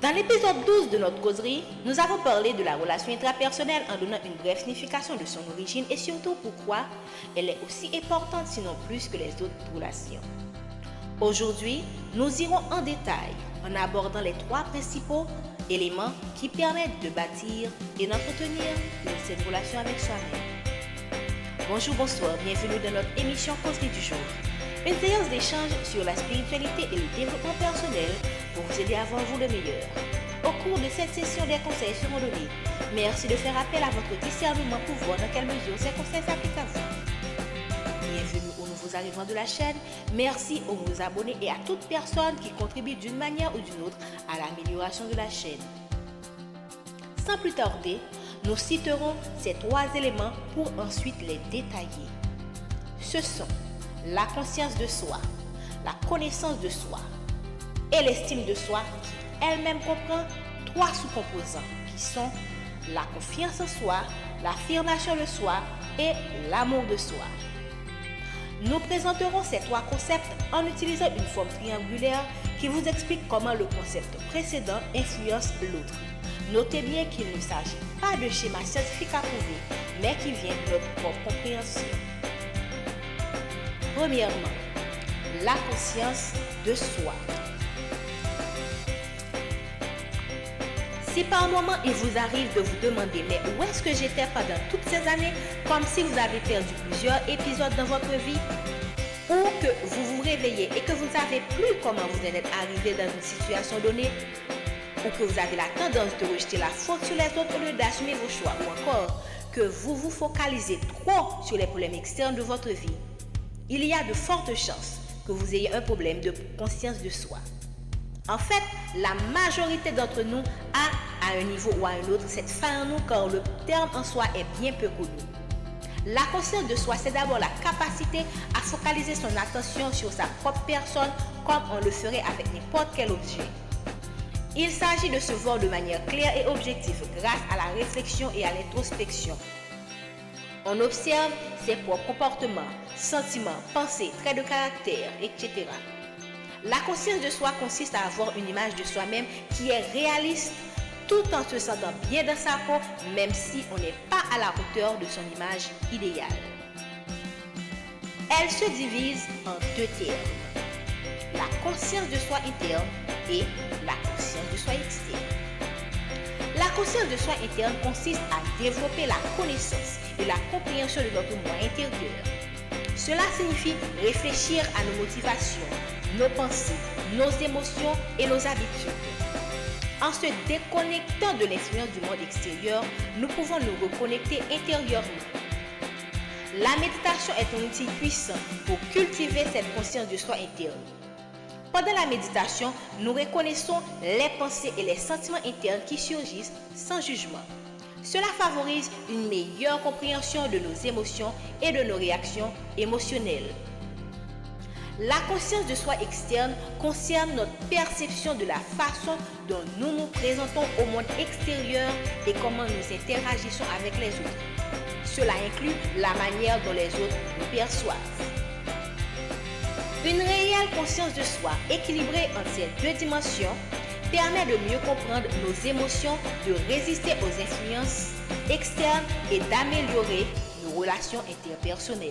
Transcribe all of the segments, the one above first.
Dans l'épisode 12 de notre causerie, nous avons parlé de la relation intrapersonnelle en donnant une brève signification de son origine et surtout pourquoi elle est aussi importante sinon plus que les autres relations. Aujourd'hui, nous irons en détail en abordant les 3 principaux éléments qui permettent de bâtir et d'entretenir une saine relation avec soi-même. Bonjour, bonsoir, bienvenue dans notre émission Causerie du jour. Une séance d'échange sur la spiritualité et le développement personnel pour vous aider à voir vous le meilleur. Au cours de cette session, des conseils seront donnés. Merci de faire appel à votre discernement pour voir dans quelle mesure ces conseils s'appliquent à vous. Bienvenue aux nouveaux arrivants de la chaîne. Merci aux nouveaux abonnés et à toute personne qui contribue d'une manière ou d'une autre à l'amélioration de la chaîne. Sans plus tarder, nous citerons ces 3 éléments pour ensuite les détailler. Ce sont la conscience de soi, la connaissance de soi et l'estime de soi qui elle-même comprend 3 sous-composants qui sont la confiance en soi, l'affirmation de soi et l'amour de soi. Nous présenterons ces 3 concepts en utilisant une forme triangulaire qui vous explique comment le concept précédent influence l'autre. Notez bien qu'il ne s'agit pas de schéma scientifique à prouver, mais qui vient de notre propre compréhension. Premièrement, la conscience de soi. Si par moment il vous arrive de vous demander mais où est-ce que j'étais pendant toutes ces années, comme si vous avez perdu plusieurs épisodes dans votre vie, ou que vous vous réveillez et que vous ne savez plus comment vous en êtes arrivé dans une situation donnée, ou que vous avez la tendance de rejeter la faute sur les autres au lieu d'assumer vos choix, ou encore que vous vous focalisez trop sur les problèmes externes de votre vie, il y a de fortes chances que vous ayez un problème de conscience de soi. En fait, la majorité d'entre nous a, à un niveau ou à un autre, cette faille en nous car le terme en soi est bien peu connu. La conscience de soi, c'est d'abord la capacité à focaliser son attention sur sa propre personne comme on le ferait avec n'importe quel objet. Il s'agit de se voir de manière claire et objective grâce à la réflexion et à l'introspection. On observe ses propres comportements, sentiments, pensées, traits de caractère, etc. La conscience de soi consiste à avoir une image de soi-même qui est réaliste tout en se sentant bien dans sa peau, même si on n'est pas à la hauteur de son image idéale. Elle se divise en 2 termes, la conscience de soi interne et la conscience de soi externe. La conscience de soi interne consiste à développer la connaissance et la compréhension de notre moi intérieur. Cela signifie réfléchir à nos motivations, nos pensées, nos émotions et nos habitudes. En se déconnectant de l'influence du monde extérieur, nous pouvons nous reconnecter intérieurement. La méditation est un outil puissant pour cultiver cette conscience de soi interne. Pendant la méditation, nous reconnaissons les pensées et les sentiments internes qui surgissent sans jugement. Cela favorise une meilleure compréhension de nos émotions et de nos réactions émotionnelles. La conscience de soi externe concerne notre perception de la façon dont nous nous présentons au monde extérieur et comment nous interagissons avec les autres. Cela inclut la manière dont les autres nous perçoivent. Une réelle conscience de soi équilibrée entre ces 2 dimensions permet de mieux comprendre nos émotions, de résister aux influences externes et d'améliorer nos relations interpersonnelles.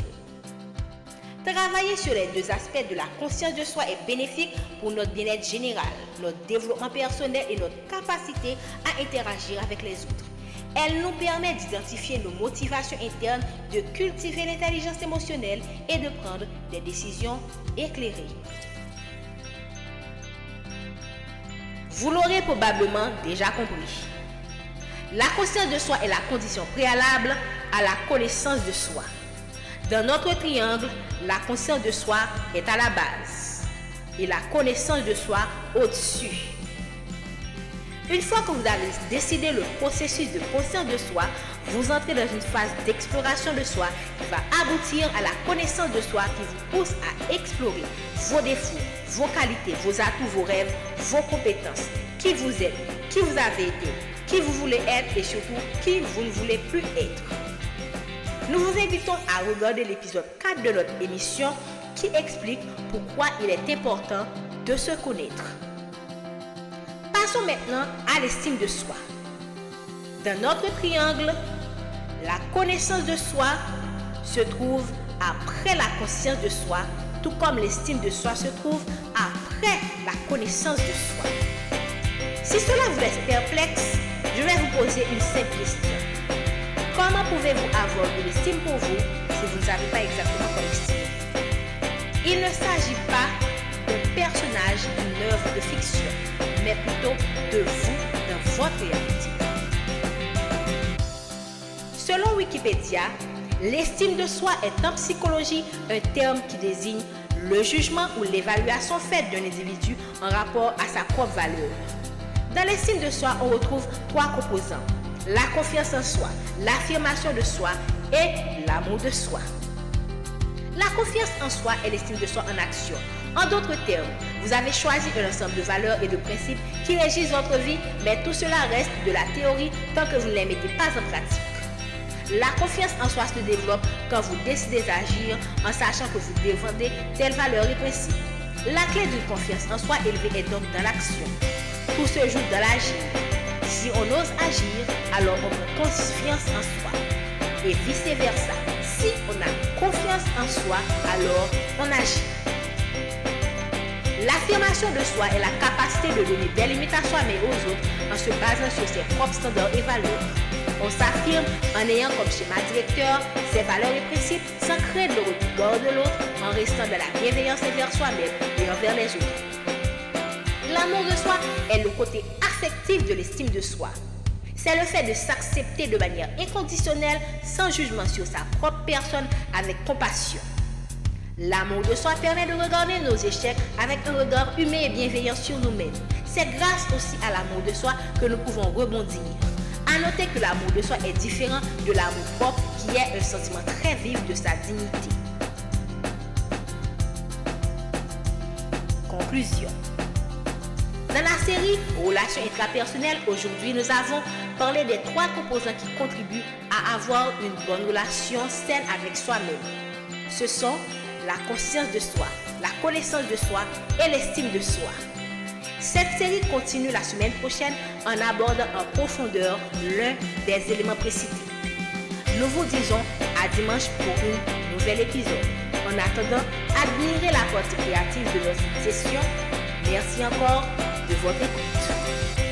Travailler sur les 2 aspects de la conscience de soi est bénéfique pour notre bien-être général, notre développement personnel et notre capacité à interagir avec les autres. Elle nous permet d'identifier nos motivations internes, de cultiver l'intelligence émotionnelle et de prendre des décisions éclairées. Vous l'aurez probablement déjà compris. La conscience de soi est la condition préalable à la connaissance de soi. Dans notre triangle, la conscience de soi est à la base et la connaissance de soi au-dessus. Une fois que vous avez décidé le processus de conscience de soi, vous entrez dans une phase d'exploration de soi qui va aboutir à la connaissance de soi qui vous pousse à explorer vos défauts, vos qualités, vos atouts, vos rêves, vos compétences, qui vous êtes, qui vous avez été, qui vous voulez être et surtout qui vous ne voulez plus être. Nous vous invitons à regarder l'épisode 4 de notre émission qui explique pourquoi il est important de se connaître. Passons maintenant à l'estime de soi. Dans notre triangle, la connaissance de soi se trouve après la conscience de soi, tout comme l'estime de soi se trouve après la connaissance de soi. Si cela vous laisse perplexe, je vais vous poser une simple question. Comment pouvez-vous avoir de l'estime pour vous si vous ne savez pas exactement comment estimer? Il ne s'agit pas d'un personnage d'une œuvre de fiction, mais plutôt de vous dans votre réalité. Selon Wikipédia, l'estime de soi est en psychologie un terme qui désigne le jugement ou l'évaluation faite d'un individu en rapport à sa propre valeur. Dans l'estime de soi, on retrouve 3 composants: la confiance en soi, l'affirmation de soi et l'amour de soi. La confiance en soi est l'estime de soi en action. En d'autres termes, vous avez choisi un ensemble de valeurs et de principes qui régissent votre vie, mais tout cela reste de la théorie tant que vous ne les mettez pas en pratique. La confiance en soi se développe quand vous décidez d'agir en sachant que vous défendez telle valeur et principe. La clé d'une confiance en soi élevée est donc dans l'action. Tout se joue dans l'agir. Si on ose agir, alors on prend confiance en soi. Et vice-versa. Si on a confiance en soi, alors on agit. L'affirmation de soi est la capacité de donner des limites à soi-même et aux autres en se basant sur ses propres standards et valeurs. On s'affirme en ayant comme schéma directeur ses valeurs et principes sans craindre le regard de l'autre, en restant de la bienveillance envers soi-même et envers les autres. L'amour de soi est le côté affectif de l'estime de soi. C'est le fait de s'accepter de manière inconditionnelle, sans jugement sur sa propre personne, avec compassion. L'amour de soi permet de regarder nos échecs avec un regard humain et bienveillant sur nous-mêmes. C'est grâce aussi à l'amour de soi que nous pouvons rebondir. À noter que l'amour de soi est différent de l'amour propre, qui est un sentiment très vif de sa dignité. Conclusion. Dans la série Relations intrapersonnelles, aujourd'hui nous avons parlé des 3 composants qui contribuent à avoir une bonne relation saine avec soi-même. Ce sont la conscience de soi, la connaissance de soi et l'estime de soi. Cette série continue la semaine prochaine en abordant en profondeur l'un des éléments précités. Nous vous disons à dimanche pour un nouvel épisode. En attendant, admirez la partie créative de notre session. Merci encore de votre écoute.